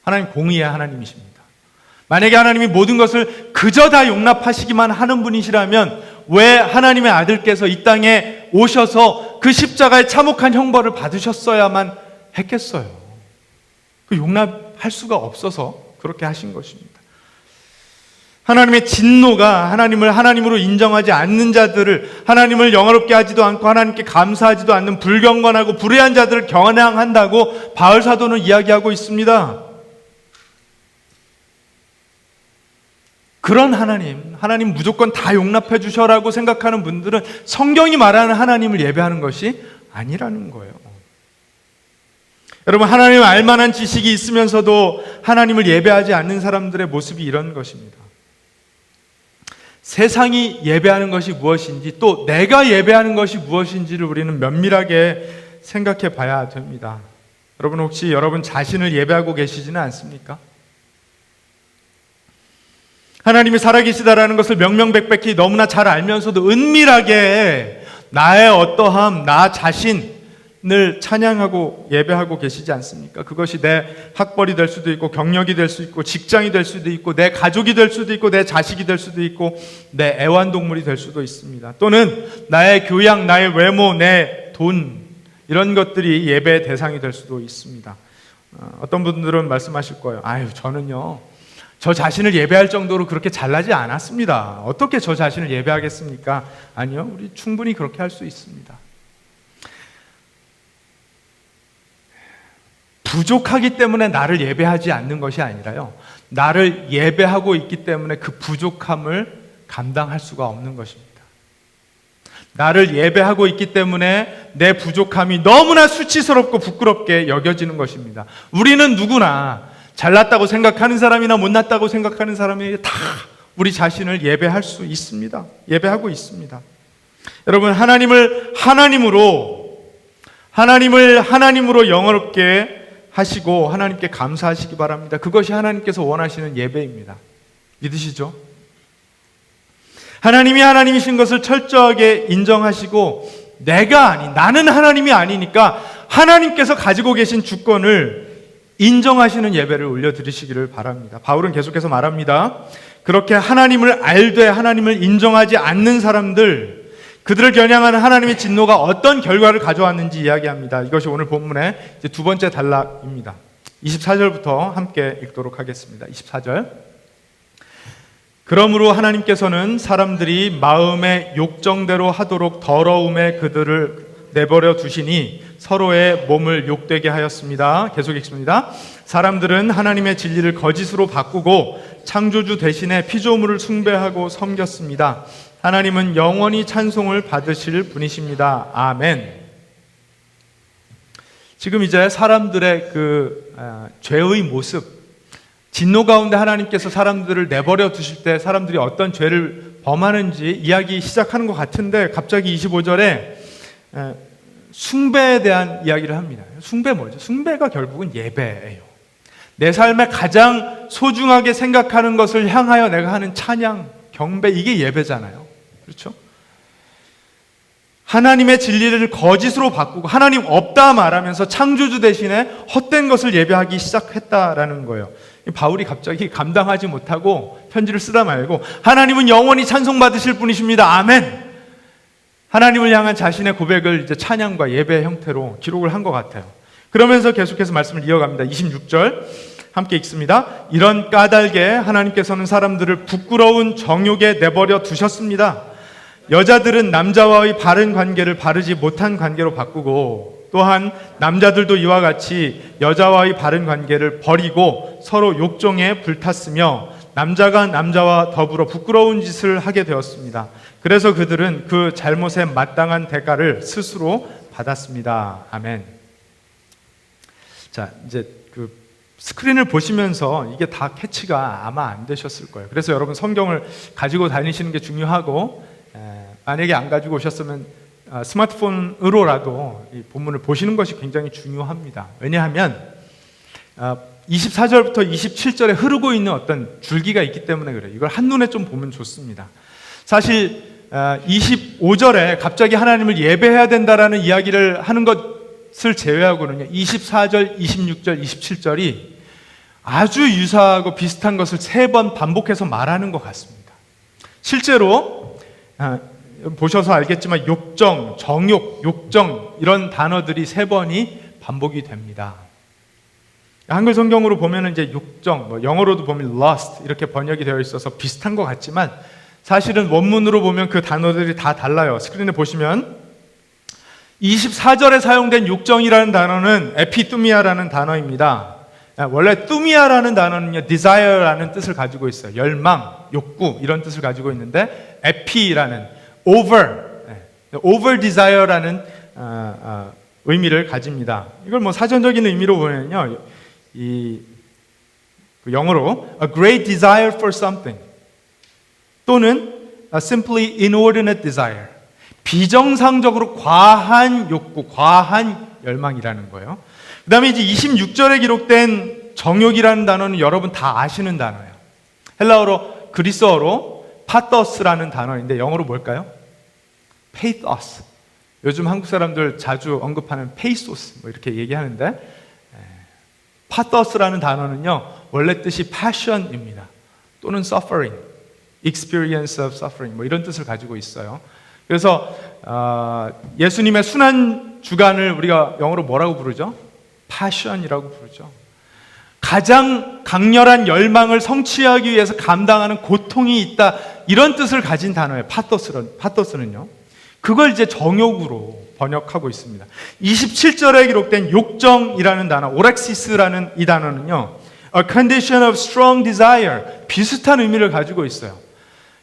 하나님 공의의 하나님이십니다. 만약에 하나님이 모든 것을 그저 다 용납하시기만 하는 분이시라면 왜 하나님의 아들께서 이 땅에 오셔서 그 십자가의 참혹한 형벌을 받으셨어야만 했겠어요? 그 용납할 수가 없어서 그렇게 하신 것입니다. 하나님의 진노가 하나님을 하나님으로 인정하지 않는 자들을, 하나님을 영화롭게 하지도 않고 하나님께 감사하지도 않는 불경건하고 불의한 자들을 겨냥한다고 바울 사도는 이야기하고 있습니다. 그런 하나님 무조건 다 용납해 주셔라고 생각하는 분들은 성경이 말하는 하나님을 예배하는 것이 아니라는 거예요. 여러분, 하나님을 알만한 지식이 있으면서도 하나님을 예배하지 않는 사람들의 모습이 이런 것입니다. 세상이 예배하는 것이 무엇인지, 또 내가 예배하는 것이 무엇인지를 우리는 면밀하게 생각해 봐야 됩니다. 여러분, 혹시 여러분 자신을 예배하고 계시지는 않습니까? 하나님이 살아계시다라는 것을 명명백백히 너무나 잘 알면서도 은밀하게 나의 어떠함, 나 자신을 찬양하고 예배하고 계시지 않습니까? 그것이 내 학벌이 될 수도 있고, 경력이 될 수도 있고, 직장이 될 수도 있고, 내 가족이 될 수도 있고, 내 자식이 될 수도 있고, 내 애완동물이 될 수도 있습니다. 또는 나의 교양, 나의 외모, 내 돈, 이런 것들이 예배의 대상이 될 수도 있습니다. 어떤 분들은 말씀하실 거예요. 아유, 저는요, 저 자신을 예배할 정도로 그렇게 잘나지 않았습니다. 어떻게 저 자신을 예배하겠습니까? 아니요, 우리 충분히 그렇게 할 수 있습니다. 부족하기 때문에 나를 예배하지 않는 것이 아니라요, 나를 예배하고 있기 때문에 그 부족함을 감당할 수가 없는 것입니다. 나를 예배하고 있기 때문에 내 부족함이 너무나 수치스럽고 부끄럽게 여겨지는 것입니다. 우리는 누구나 잘났다고 생각하는 사람이나 못났다고 생각하는 사람이 다 우리 자신을 예배할 수 있습니다. 예배하고 있습니다. 여러분, 하나님을 하나님으로 영어롭게 하시고 하나님께 감사하시기 바랍니다. 그것이 하나님께서 원하시는 예배입니다. 믿으시죠? 하나님이 하나님이신 것을 철저하게 인정하시고, 나는 하나님이 아니니까 하나님께서 가지고 계신 주권을 인정하시는 예배를 올려드리시기를 바랍니다. 바울은 계속해서 말합니다. 그렇게 하나님을 알되 하나님을 인정하지 않는 사람들, 그들을 겨냥하는 하나님의 진노가 어떤 결과를 가져왔는지 이야기합니다. 이것이 오늘 본문의 이제 두 번째 단락입니다. 24절부터 함께 읽도록 하겠습니다. 24절. 그러므로 하나님께서는 사람들이 마음의 욕정대로 하도록 더러움에 그들을 내버려 두시니 서로의 몸을 욕되게 하였습니다. 계속 읽습니다. 사람들은 하나님의 진리를 거짓으로 바꾸고 창조주 대신에 피조물을 숭배하고 섬겼습니다. 하나님은 영원히 찬송을 받으실 분이십니다. 아멘. 지금 이제 사람들의 죄의 모습, 진노 가운데 하나님께서 사람들을 내버려 두실 때 사람들이 어떤 죄를 범하는지 이야기 시작하는 것 같은데, 갑자기 25절에 숭배에 대한 이야기를 합니다. 숭배 뭐죠? 숭배가 결국은 예배예요. 내 삶에 가장 소중하게 생각하는 것을 향하여 내가 하는 찬양, 경배, 이게 예배잖아요. 그렇죠? 하나님의 진리를 거짓으로 바꾸고 하나님 없다 말하면서 창조주 대신에 헛된 것을 예배하기 시작했다라는 거예요. 바울이 갑자기 감당하지 못하고 편지를 쓰다 말고 하나님은 영원히 찬송받으실 분이십니다. 아멘. 하나님을 향한 자신의 고백을 이제 찬양과 예배의 형태로 기록을 한 것 같아요. 그러면서 계속해서 말씀을 이어갑니다. 26절 함께 읽습니다. 이런 까닭에 하나님께서는 사람들을 부끄러운 정욕에 내버려 두셨습니다. 여자들은 남자와의 바른 관계를 바르지 못한 관계로 바꾸고, 또한 남자들도 이와 같이 여자와의 바른 관계를 버리고 서로 욕정에 불탔으며 남자가 남자와 더불어 부끄러운 짓을 하게 되었습니다. 그래서 그들은 그 잘못에 마땅한 대가를 스스로 받았습니다. 아멘. 자, 이제 스크린을 보시면서 이게 다 캐치가 아마 안 되셨을 거예요. 그래서 여러분 성경을 가지고 다니시는 게 중요하고, 만약에 안 가지고 오셨으면 스마트폰으로라도 이 본문을 보시는 것이 굉장히 중요합니다. 왜냐하면 24절부터 27절에 흐르고 있는 어떤 줄기가 있기 때문에 그래요. 이걸 한눈에 좀 보면 좋습니다. 사실 25절에 갑자기 하나님을 예배해야 된다라는 이야기를 하는 것 것을 제외하고는요, 24절, 26절, 27절이 아주 유사하고 비슷한 것을 3번 반복해서 말하는 것 같습니다. 실제로 보셔서 알겠지만 욕정, 정욕, 욕정 이런 단어들이 3번이 반복이 됩니다. 한글 성경으로 보면 이제 욕정, 영어로도 보면 lust 이렇게 번역이 되어 있어서 비슷한 것 같지만 사실은 원문으로 보면 그 단어들이 다 달라요. 스크린에 보시면 24절에 사용된 욕정이라는 단어는 에피투미아라는 단어입니다. 원래 투미아라는 단어는요, desire라는 뜻을 가지고 있어요. 열망, 욕구 이런 뜻을 가지고 있는데 에피라는 over desire라는 의미를 가집니다. 이걸 뭐 사전적인 의미로 보면요, 이 영어로 a great desire for something 또는 simply inordinate desire, 비정상적으로 과한 욕구, 과한 열망이라는 거예요. 그 다음에 이제 26절에 기록된 정욕이라는 단어는 여러분 다 아시는 단어예요. 헬라어로, 그리스어로 파토스라는 단어인데 영어로 뭘까요? 페이토스. 요즘 한국 사람들 자주 언급하는 페이소스 뭐 이렇게 얘기하는데, 파토스라는 단어는요 원래 뜻이 passion입니다. 또는 suffering, experience of suffering 뭐 이런 뜻을 가지고 있어요. 그래서 예수님의 순환 주간을 우리가 영어로 뭐라고 부르죠? passion이라고 부르죠. 가장 강렬한 열망을 성취하기 위해서 감당하는 고통이 있다, 이런 뜻을 가진 단어예요. 파토스는요. 그걸 이제 정욕으로 번역하고 있습니다. 27절에 기록된 욕정이라는 단어, 오렉시스라는 이 단어는요, a condition of strong desire, 비슷한 의미를 가지고 있어요.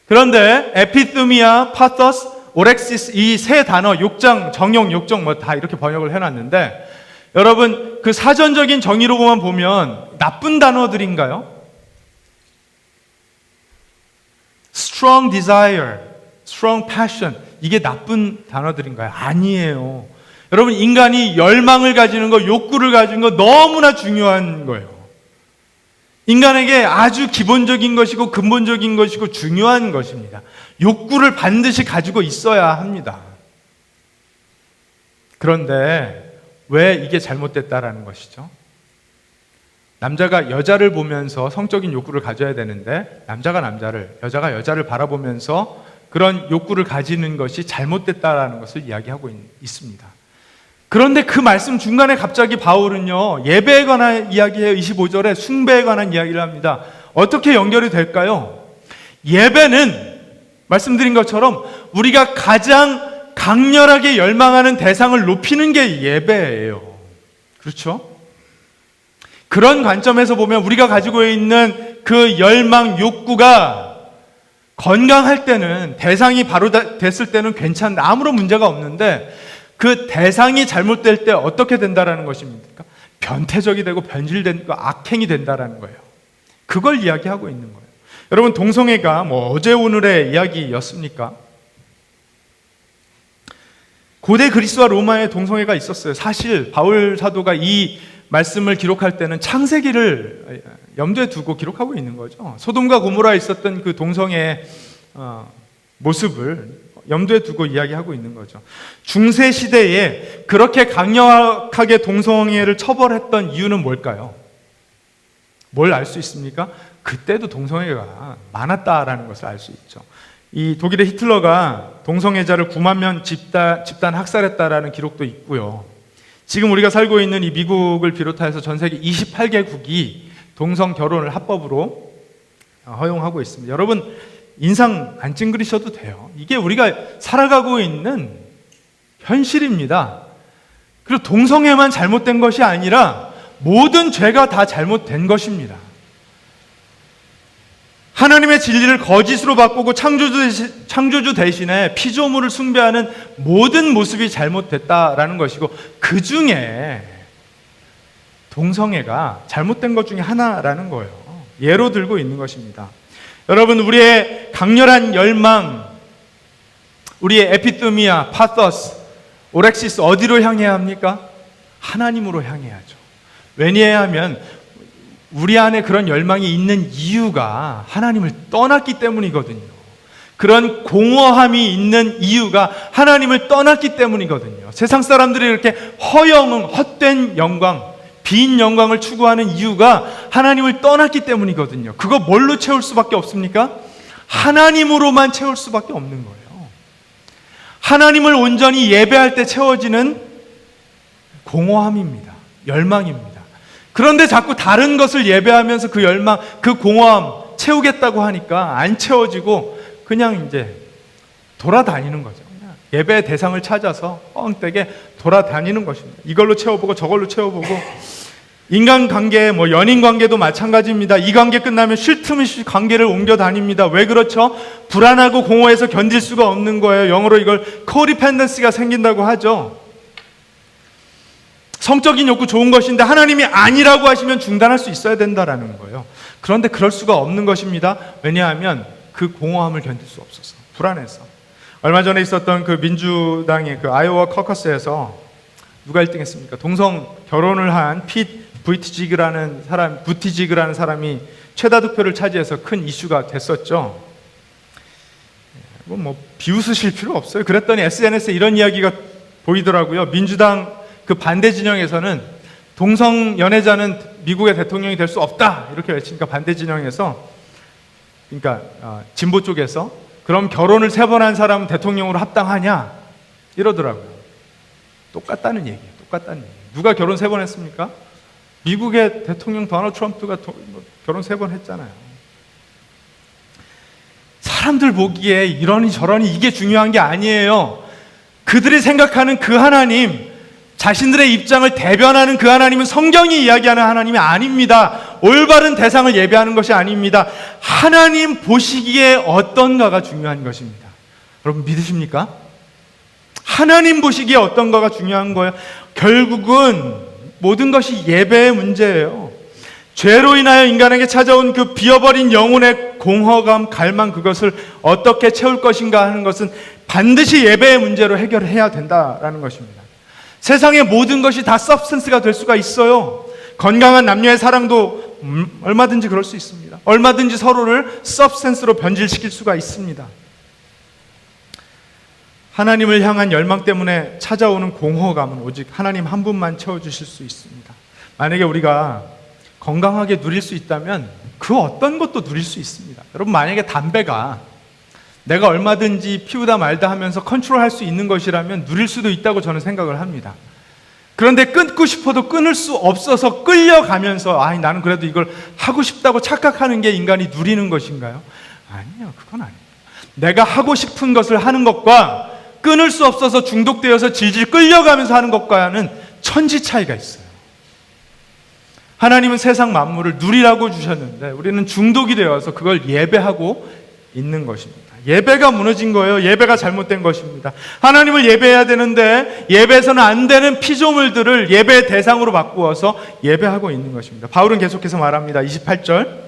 그런데 에피투미아, 파토스, 오렉시스 이 3 단어, 욕정, 정욕, 욕정 뭐 다 이렇게 번역을 해놨는데 여러분 그 사전적인 정의로만 보면 나쁜 단어들인가요? strong desire, strong passion 이게 나쁜 단어들인가요? 아니에요. 여러분 인간이 열망을 가지는 거, 욕구를 가지는 거 너무나 중요한 거예요. 인간에게 아주 기본적인 것이고 근본적인 것이고 중요한 것입니다. 욕구를 반드시 가지고 있어야 합니다. 그런데 왜 이게 잘못됐다라는 것이죠? 남자가 여자를 보면서 성적인 욕구를 가져야 되는데 남자가 남자를, 여자가 여자를 바라보면서 그런 욕구를 가지는 것이 잘못됐다라는 것을 이야기하고 있습니다. 그런데 그 말씀 중간에 갑자기 바울은요, 예배에 관한 이야기해요. 25절에 숭배에 관한 이야기를 합니다. 어떻게 연결이 될까요? 예배는 말씀드린 것처럼 우리가 가장 강렬하게 열망하는 대상을 높이는 게 예배예요. 그렇죠? 그런 관점에서 보면 우리가 가지고 있는 그 열망, 욕구가 건강할 때는, 대상이 바로 됐을 때는 괜찮은데 아무런 문제가 없는데 그 대상이 잘못될 때 어떻게 된다라는 것입니까? 변태적이 되고 변질되고 악행이 된다라는 거예요. 그걸 이야기하고 있는 거예요. 여러분 동성애가 뭐 어제 오늘의 이야기였습니까? 고대 그리스와 로마에 동성애가 있었어요. 사실 바울 사도가 이 말씀을 기록할 때는 창세기를 염두에 두고 기록하고 있는 거죠. 소돔과 고모라에 있었던 그 동성애의 모습을 염두에 두고 이야기하고 있는 거죠. 중세 시대에 그렇게 강력하게 동성애를 처벌했던 이유는 뭘까요? 뭘 알 수 있습니까? 그때도 동성애가 많았다라는 것을 알 수 있죠. 이 독일의 히틀러가 동성애자를 9만 명 집단 학살했다라는 기록도 있고요. 지금 우리가 살고 있는 이 미국을 비롯해서 전 세계 28개국이 동성 결혼을 합법으로 허용하고 있습니다. 여러분 인상 안 찡그리셔도 돼요. 이게 우리가 살아가고 있는 현실입니다. 그리고 동성애만 잘못된 것이 아니라 모든 죄가 다 잘못된 것입니다. 하나님의 진리를 거짓으로 바꾸고 창조주 대신에 피조물을 숭배하는 모든 모습이 잘못됐다라는 것이고, 그 중에 동성애가 잘못된 것 중에 하나라는 거예요. 예로 들고 있는 것입니다. 여러분, 우리의 강렬한 열망, 우리의 에피투미아, 파토스, 오렉시스 어디로 향해야 합니까? 하나님으로 향해야죠. 왜냐하면 우리 안에 그런 열망이 있는 이유가 하나님을 떠났기 때문이거든요. 그런 공허함이 있는 이유가 하나님을 떠났기 때문이거든요. 세상 사람들이 이렇게 헛된 영광, 빈 영광을 추구하는 이유가 하나님을 떠났기 때문이거든요. 그거 뭘로 채울 수밖에 없습니까? 하나님으로만 채울 수밖에 없는 거예요. 하나님을 온전히 예배할 때 채워지는 공허함입니다. 열망입니다. 그런데 자꾸 다른 것을 예배하면서 그 열망, 그 공허함 채우겠다고 하니까 안 채워지고 그냥 이제 돌아다니는 거죠. 그냥 예배의 대상을 찾아서 뻥되게 돌아다니는 것입니다. 이걸로 채워보고 저걸로 채워보고, 인간관계, 연인관계도 마찬가지입니다. 이 관계 끝나면 쉴 틈 없이 관계를 옮겨 다닙니다. 왜 그렇죠? 불안하고 공허해서 견딜 수가 없는 거예요. 영어로 이걸 코디펜던시가 생긴다고 하죠. 성적인 욕구 좋은 것인데 하나님이 아니라고 하시면 중단할 수 있어야 된다라는 거예요. 그런데 그럴 수가 없는 것입니다. 왜냐하면 그 공허함을 견딜 수 없어서, 불안해서. 얼마 전에 있었던 그 민주당의 그 아이오와 커커스에서 누가 1등 했습니까? 동성 결혼을 한 부티지그라는 사람이 최다 득표를 차지해서 큰 이슈가 됐었죠. 비웃으실 필요 없어요. 그랬더니 SNS에 이런 이야기가 보이더라고요. 민주당 그 반대 진영에서는 동성 연애자는 미국의 대통령이 될 수 없다 이렇게 외치니까, 반대 진영에서, 그러니까 진보 쪽에서, 그럼 결혼을 3번 한 사람은 대통령으로 합당하냐 이러더라고요. 똑같다는 얘기예요. 누가 결혼 3번 했습니까? 미국의 대통령 도널드 트럼프가 결혼 3번 했잖아요. 사람들 보기에 이러니 저러니 이게 중요한 게 아니에요. 그들이 생각하는 그 하나님, 자신들의 입장을 대변하는 그 하나님은 성경이 이야기하는 하나님이 아닙니다. 올바른 대상을 예배하는 것이 아닙니다. 하나님 보시기에 어떤가가 중요한 것입니다. 여러분 믿으십니까? 하나님 보시기에 어떤가가 중요한 거예요. 결국은 모든 것이 예배의 문제예요. 죄로 인하여 인간에게 찾아온 그 비어버린 영혼의 공허감, 갈망, 그것을 어떻게 채울 것인가 하는 것은 반드시 예배의 문제로 해결해야 된다라는 것입니다. 세상의 모든 것이 다 서브스턴스가 될 수가 있어요. 건강한 남녀의 사랑도 얼마든지 그럴 수 있습니다. 얼마든지 서로를 서브스턴스로 변질시킬 수가 있습니다. 하나님을 향한 열망 때문에 찾아오는 공허감은 오직 하나님 한 분만 채워주실 수 있습니다. 만약에 우리가 건강하게 누릴 수 있다면 그 어떤 것도 누릴 수 있습니다. 여러분, 만약에 담배가 내가 얼마든지 피우다 말다 하면서 컨트롤할 수 있는 것이라면 누릴 수도 있다고 저는 생각을 합니다. 그런데 끊고 싶어도 끊을 수 없어서 끌려가면서 나는 그래도 이걸 하고 싶다고 착각하는 게 인간이 누리는 것인가요? 아니요, 그건 아니에요. 내가 하고 싶은 것을 하는 것과 끊을 수 없어서 중독되어서 질질 끌려가면서 하는 것과는 천지 차이가 있어요. 하나님은 세상 만물을 누리라고 주셨는데 우리는 중독이 되어서 그걸 예배하고 있는 것입니다. 예배가 무너진 거예요. 예배가 잘못된 것입니다. 하나님을 예배해야 되는데 예배에서는 안 되는 피조물들을 예배의 대상으로 바꾸어서 예배하고 있는 것입니다. 바울은 계속해서 말합니다. 28절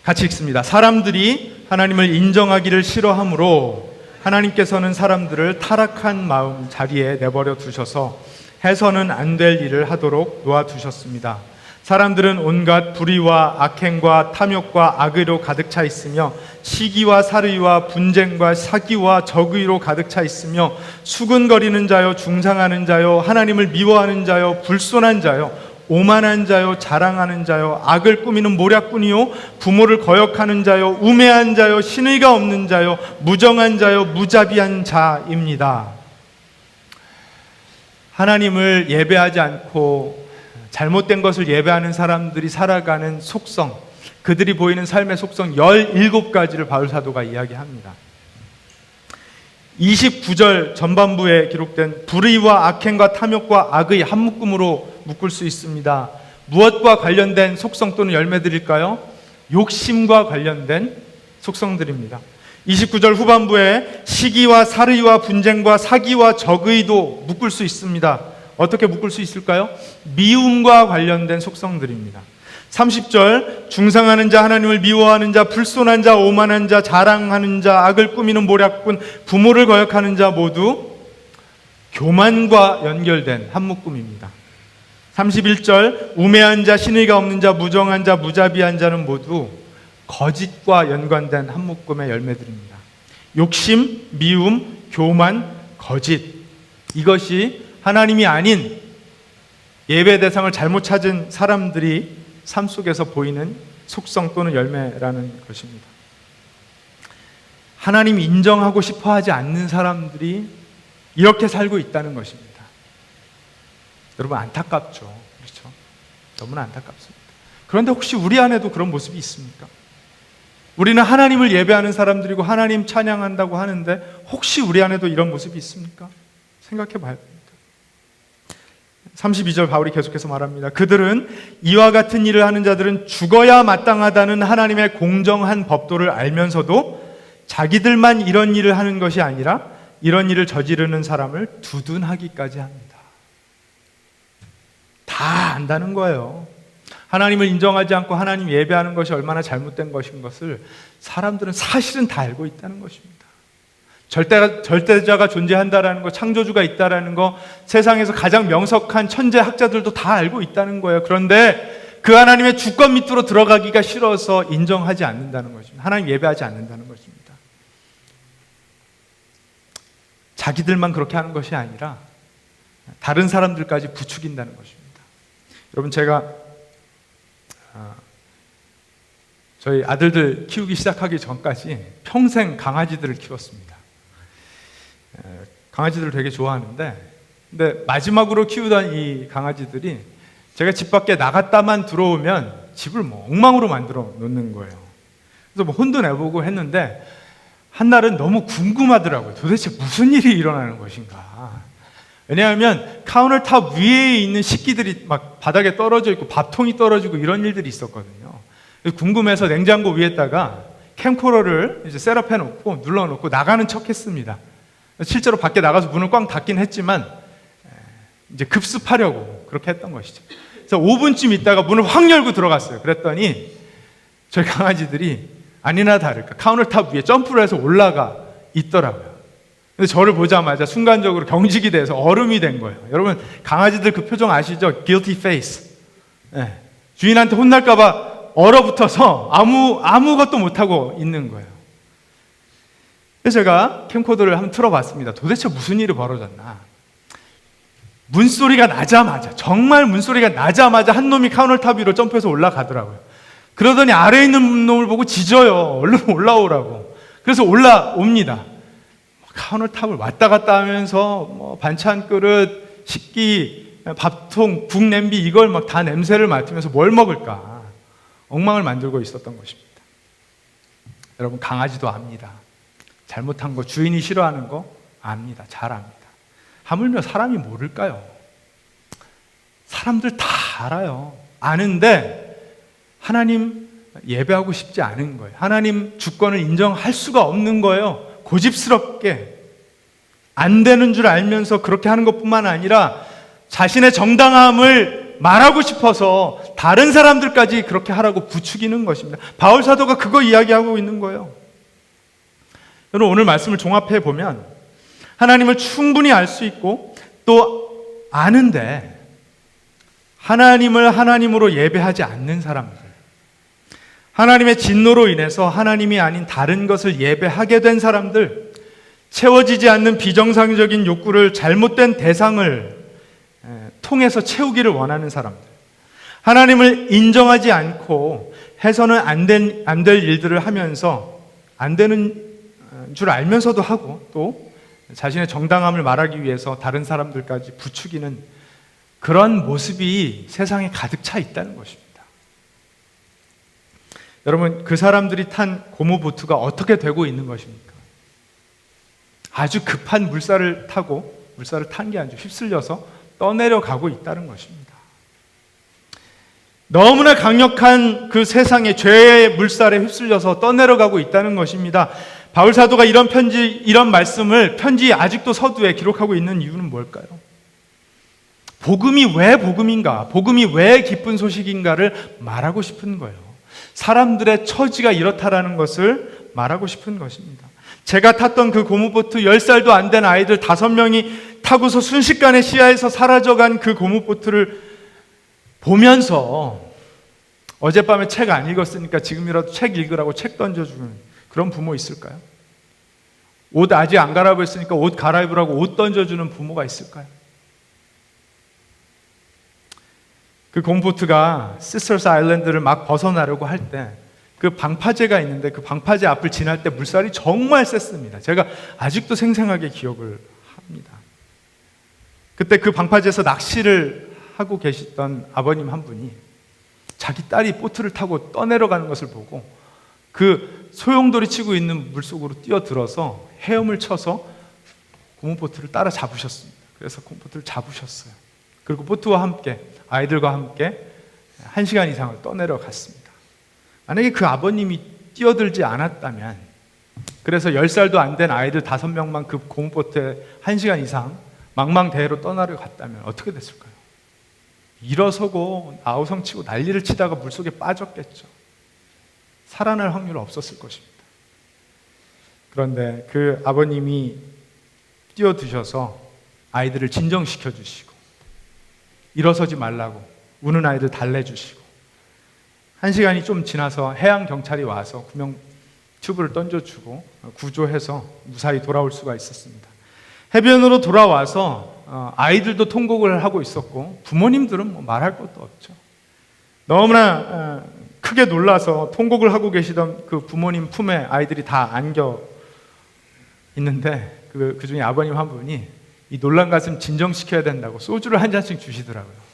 같이 읽습니다. 사람들이 하나님을 인정하기를 싫어하므로 하나님께서는 사람들을 타락한 마음 자리에 내버려 두셔서 해서는 안 될 일을 하도록 놓아두셨습니다. 사람들은 온갖 불의와 악행과 탐욕과 악의로 가득 차 있으며 시기와 살의와 분쟁과 사기와 적의로 가득 차 있으며 수근거리는 자요, 중상하는 자요, 하나님을 미워하는 자요, 불손한 자요, 오만한 자요, 자랑하는 자요, 악을 꾸미는 모략꾼이요, 부모를 거역하는 자요, 우매한 자요, 신의가 없는 자요, 무정한 자요, 무자비한 자입니다. 하나님을 예배하지 않고 잘못된 것을 예배하는 사람들이 살아가는 속성, 그들이 보이는 삶의 속성 17가지를 바울 사도가 이야기합니다. 29절 전반부에 기록된 불의와 악행과 탐욕과 악의 한 묶음으로 묶을 수 있습니다. 무엇과 관련된 속성 또는 열매들일까요? 욕심과 관련된 속성들입니다. 29절 후반부에 시기와 살의와 분쟁과 사기와 적의도 묶을 수 있습니다. 어떻게 묶을 수 있을까요? 미움과 관련된 속성들입니다. 30절 중상하는 자, 하나님을 미워하는 자, 불손한 자, 오만한 자, 자랑하는 자, 악을 꾸미는 모략꾼, 부모를 거역하는 자 모두 교만과 연결된 한 묶음입니다. 31절 우매한 자, 신의가 없는 자, 무정한 자, 무자비한 자는 모두 거짓과 연관된 한 묶음의 열매들입니다. 욕심, 미움, 교만, 거짓. 이것이 하나님이 아닌 예배 대상을 잘못 찾은 사람들이 삶 속에서 보이는 속성 또는 열매라는 것입니다. 하나님 인정하고 싶어 하지 않는 사람들이 이렇게 살고 있다는 것입니다. 여러분, 안타깝죠. 그렇죠? 너무나 안타깝습니다. 그런데 혹시 우리 안에도 그런 모습이 있습니까? 우리는 하나님을 예배하는 사람들이고 하나님 찬양한다고 하는데 혹시 우리 안에도 이런 모습이 있습니까? 생각해 봐야 됩니다. 32절 바울이 계속해서 말합니다. 그들은 이와 같은 일을 하는 자들은 죽어야 마땅하다는 하나님의 공정한 법도를 알면서도 자기들만 이런 일을 하는 것이 아니라 이런 일을 저지르는 사람을 두둔하기까지 합니다. 다 안다는 거예요. 하나님을 인정하지 않고 하나님 예배하는 것이 얼마나 잘못된 것인 것을 사람들은 사실은 다 알고 있다는 것입니다. 절대자가 존재한다라는 거, 창조주가 있다라는 거, 세상에서 가장 명석한 천재 학자들도 다 알고 있다는 거예요. 그런데 그 하나님의 주권 밑으로 들어가기가 싫어서 인정하지 않는다는 것입니다. 하나님 예배하지 않는다는 것입니다. 자기들만 그렇게 하는 것이 아니라 다른 사람들까지 부추긴다는 것입니다. 여러분, 제가 저희 아들들 키우기 시작하기 전까지 평생 강아지들을 키웠습니다. 강아지들을 되게 좋아하는데, 근데 마지막으로 키우던 이 강아지들이 제가 집 밖에 나갔다만 들어오면 집을 뭐 엉망으로 만들어 놓는 거예요. 그래서 뭐 혼도 내보고 했는데 한날은 너무 궁금하더라고요. 도대체 무슨 일이 일어나는 것인가. 왜냐하면 카운터탑 위에 있는 식기들이 막 바닥에 떨어져 있고 밥통이 떨어지고 이런 일들이 있었거든요. 궁금해서 냉장고 위에다가 캠코더를 이제 셋업해 놓고 눌러놓고 나가는 척 했습니다. 실제로 밖에 나가서 문을 꽝 닫긴 했지만 이제 급습하려고 그렇게 했던 것이죠. 그래서 5분쯤 있다가 문을 확 열고 들어갔어요. 그랬더니 저희 강아지들이 아니나 다를까 카운터탑 위에 점프를 해서 올라가 있더라고요. 근데 저를 보자마자 순간적으로 경직이 돼서 얼음이 된 거예요. 여러분, 강아지들 그 표정 아시죠? guilty face. 네. 주인한테 혼날까 봐 얼어붙어서 아무것도 못하고 있는 거예요. 그래서 제가 캠코더를 한번 틀어봤습니다. 도대체 무슨 일이 벌어졌나. 문소리가 나자마자, 정말 문소리가 나자마자 한 놈이 카운터탑 위로 점프해서 올라가더라고요. 그러더니 아래에 있는 놈을 보고 짖어요. 얼른 올라오라고. 그래서 올라옵니다. 카운터탑을 왔다 갔다 하면서 뭐 반찬 그릇, 식기, 밥통, 국 냄비 이걸 막 다 냄새를 맡으면서 뭘 먹을까 엉망을 만들고 있었던 것입니다. 여러분, 강아지도 압니다. 잘못한 거, 주인이 싫어하는 거 압니다. 잘 압니다. 하물며 사람이 모를까요? 사람들 다 알아요. 아는데 하나님 예배하고 싶지 않은 거예요. 하나님 주권을 인정할 수가 없는 거예요. 고집스럽게 안 되는 줄 알면서 그렇게 하는 것뿐만 아니라 자신의 정당함을 말하고 싶어서 다른 사람들까지 그렇게 하라고 부추기는 것입니다. 바울 사도가 그거 이야기하고 있는 거예요. 여러분, 오늘 말씀을 종합해 보면 하나님을 충분히 알 수 있고 또 아는데 하나님을 하나님으로 예배하지 않는 사람들, 하나님의 진노로 인해서 하나님이 아닌 다른 것을 예배하게 된 사람들, 채워지지 않는 비정상적인 욕구를 잘못된 대상을 통해서 채우기를 원하는 사람들, 하나님을 인정하지 않고 해서는 안 될 일들을 하면서 안 되는 줄 알면서도 하고 또 자신의 정당함을 말하기 위해서 다른 사람들까지 부추기는 그런 모습이 세상에 가득 차 있다는 것입니다. 여러분, 그 사람들이 탄 고무보트가 어떻게 되고 있는 것입니까? 아주 급한 물살을 타고, 물살을 탄 게 아니죠. 휩쓸려서 떠내려가고 있다는 것입니다. 너무나 강력한 그 세상의 죄의 물살에 휩쓸려서 떠내려가고 있다는 것입니다. 바울 사도가 이런 말씀을 편지 아직도 서두에 기록하고 있는 이유는 뭘까요? 복음이 왜 복음인가? 복음이 왜 기쁜 소식인가를 말하고 싶은 거예요. 사람들의 처지가 이렇다라는 것을 말하고 싶은 것입니다. 제가 탔던 그 고무보트 10살도 안 된 아이들 5명이 타고서 순식간에 시야에서 사라져간 그 고무보트를 보면서 어젯밤에 책 안 읽었으니까 지금이라도 책 읽으라고 책 던져주는 그런 부모 있을까요? 옷 아직 안 갈아입었으니까 옷 갈아입으라고 옷 던져주는 부모가 있을까요? 그 곰보트가 시스터스 아일랜드를 막 벗어나려고 할 때 그 방파제가 있는데 그 방파제 앞을 지날 때 물살이 정말 셌습니다. 제가 아직도 생생하게 기억을 합니다. 그때 그 방파제에서 낚시를 하고 계시던 아버님 한 분이 자기 딸이 보트를 타고 떠내려가는 것을 보고 그 소용돌이 치고 있는 물속으로 뛰어들어서 헤엄을 쳐서 고무보트를 따라 잡으셨습니다. 그래서 고무보트를 잡으셨어요. 그리고 보트와 함께 아이들과 함께 1시간 이상을 떠내려갔습니다. 만약에 그 아버님이 뛰어들지 않았다면, 그래서 10살도 안 된 아이들 5명만 그 고무보트에 1시간 이상 망망대해로 떠나려갔다면 어떻게 됐을까요? 일어서고 아우성치고 난리를 치다가 물속에 빠졌겠죠. 살아날 확률은 없었을 것입니다. 그런데 그 아버님이 뛰어드셔서 아이들을 진정시켜 주시고 일어서지 말라고 우는 아이들 달래주시고 1시간이 좀 지나서 해양경찰이 와서 구명 튜브를 던져주고 구조해서 무사히 돌아올 수가 있었습니다. 해변으로 돌아와서 아이들도 통곡을 하고 있었고 부모님들은 뭐 말할 것도 없죠. 너무나 크게 놀라서 통곡을 하고 계시던 그 부모님 품에 아이들이 다 안겨 있는데 그 중에 아버님 한 분이 이 놀란 가슴 진정시켜야 된다고 소주를 한 잔씩 주시더라고요.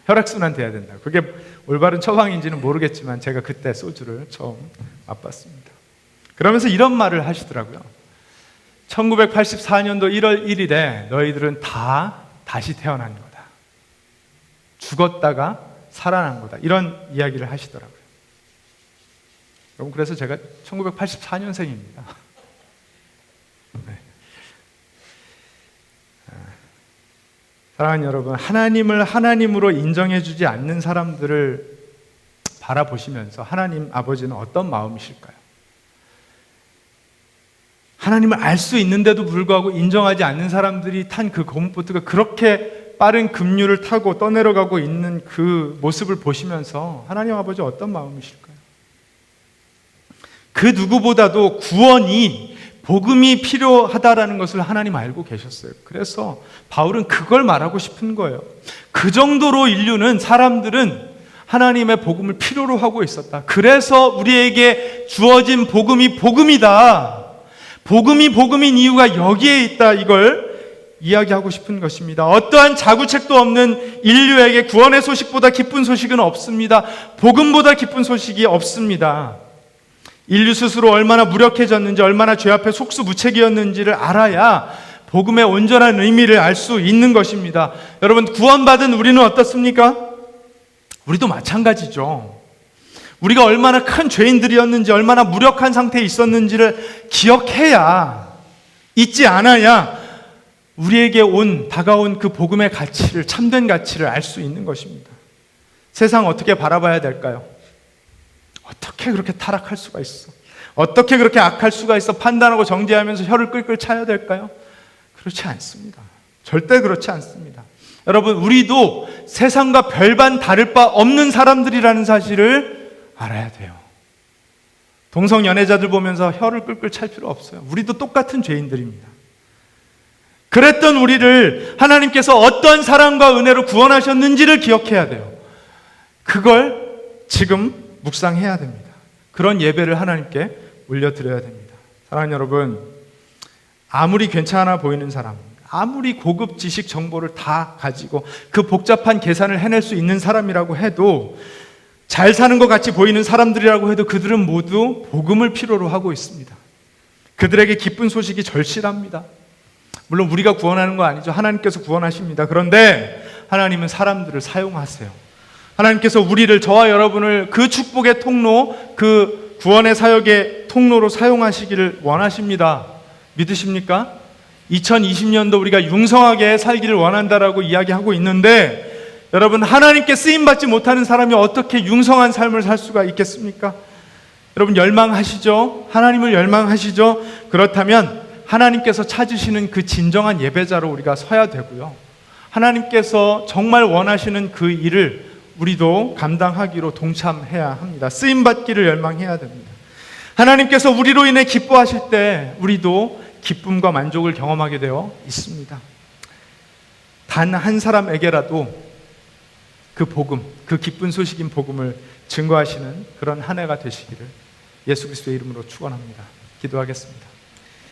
혈액순환 돼야 된다. 그게 올바른 처방인지는 모르겠지만 제가 그때 소주를 처음 맛봤습니다. 그러면서 이런 말을 하시더라고요. 1984년도 1월 1일에 너희들은 다 다시 태어난 거다. 죽었다가 살아난 거다. 이런 이야기를 하시더라고요. 여러분, 그래서 제가 1984년생입니다. 네. 사랑하는 여러분, 하나님을 하나님으로 인정해주지 않는 사람들을 바라보시면서 하나님 아버지는 어떤 마음이실까요? 하나님을 알 수 있는데도 불구하고 인정하지 않는 사람들이 탄 그 고무보트가 그렇게 빠른 급류를 타고 떠내려가고 있는 그 모습을 보시면서 하나님 아버지 어떤 마음이실까요? 그 누구보다도 구원이 복음이 필요하다라는 것을 하나님 알고 계셨어요. 그래서 바울은 그걸 말하고 싶은 거예요. 그 정도로 인류는, 사람들은 하나님의 복음을 필요로 하고 있었다. 그래서 우리에게 주어진 복음이 복음이다. 복음이 복음인 이유가 여기에 있다. 이걸 이야기하고 싶은 것입니다. 어떠한 자구책도 없는 인류에게 구원의 소식보다 기쁜 소식은 없습니다. 복음보다 기쁜 소식이 없습니다. 인류 스스로 얼마나 무력해졌는지, 얼마나 죄 앞에 속수무책이었는지를 알아야 복음의 온전한 의미를 알 수 있는 것입니다. 여러분, 구원받은 우리는 어떻습니까? 우리도 마찬가지죠. 우리가 얼마나 큰 죄인들이었는지, 얼마나 무력한 상태에 있었는지를 기억해야, 잊지 않아야 우리에게 다가온 그 복음의 가치를, 참된 가치를 알 수 있는 것입니다. 세상 어떻게 바라봐야 될까요? 어떻게 그렇게 타락할 수가 있어? 어떻게 그렇게 악할 수가 있어? 판단하고 정죄하면서 혀를 끌끌 차야 될까요? 그렇지 않습니다. 절대 그렇지 않습니다. 여러분, 우리도 세상과 별반 다를 바 없는 사람들이라는 사실을 알아야 돼요. 동성 연애자들 보면서 혀를 끌끌 찰 필요 없어요. 우리도 똑같은 죄인들입니다. 그랬던 우리를 하나님께서 어떤 사랑과 은혜로 구원하셨는지를 기억해야 돼요. 그걸 지금 묵상해야 됩니다. 그런 예배를 하나님께 올려드려야 됩니다. 사랑하는 여러분, 아무리 괜찮아 보이는 사람, 아무리 고급 지식 정보를 다 가지고 그 복잡한 계산을 해낼 수 있는 사람이라고 해도, 잘 사는 것 같이 보이는 사람들이라고 해도 그들은 모두 복음을 필요로 하고 있습니다. 그들에게 기쁜 소식이 절실합니다. 물론 우리가 구원하는 거 아니죠. 하나님께서 구원하십니다. 그런데 하나님은 사람들을 사용하세요. 하나님께서 우리를, 저와 여러분을 그 축복의 통로, 그 구원의 사역의 통로로 사용하시기를 원하십니다. 믿으십니까? 2020년도 우리가 융성하게 살기를 원한다라고 이야기하고 있는데, 여러분, 하나님께 쓰임받지 못하는 사람이 어떻게 융성한 삶을 살 수가 있겠습니까? 여러분, 열망하시죠? 하나님을 열망하시죠? 그렇다면 하나님께서 찾으시는 그 진정한 예배자로 우리가 서야 되고요. 하나님께서 정말 원하시는 그 일을 우리도 감당하기로 동참해야 합니다. 쓰임 받기를 열망해야 됩니다. 하나님께서 우리로 인해 기뻐하실 때 우리도 기쁨과 만족을 경험하게 되어 있습니다. 단 한 사람에게라도 그 복음, 그 기쁜 소식인 복음을 증거하시는 그런 한 해가 되시기를 예수 그리스도의 이름으로 축원합니다. 기도하겠습니다.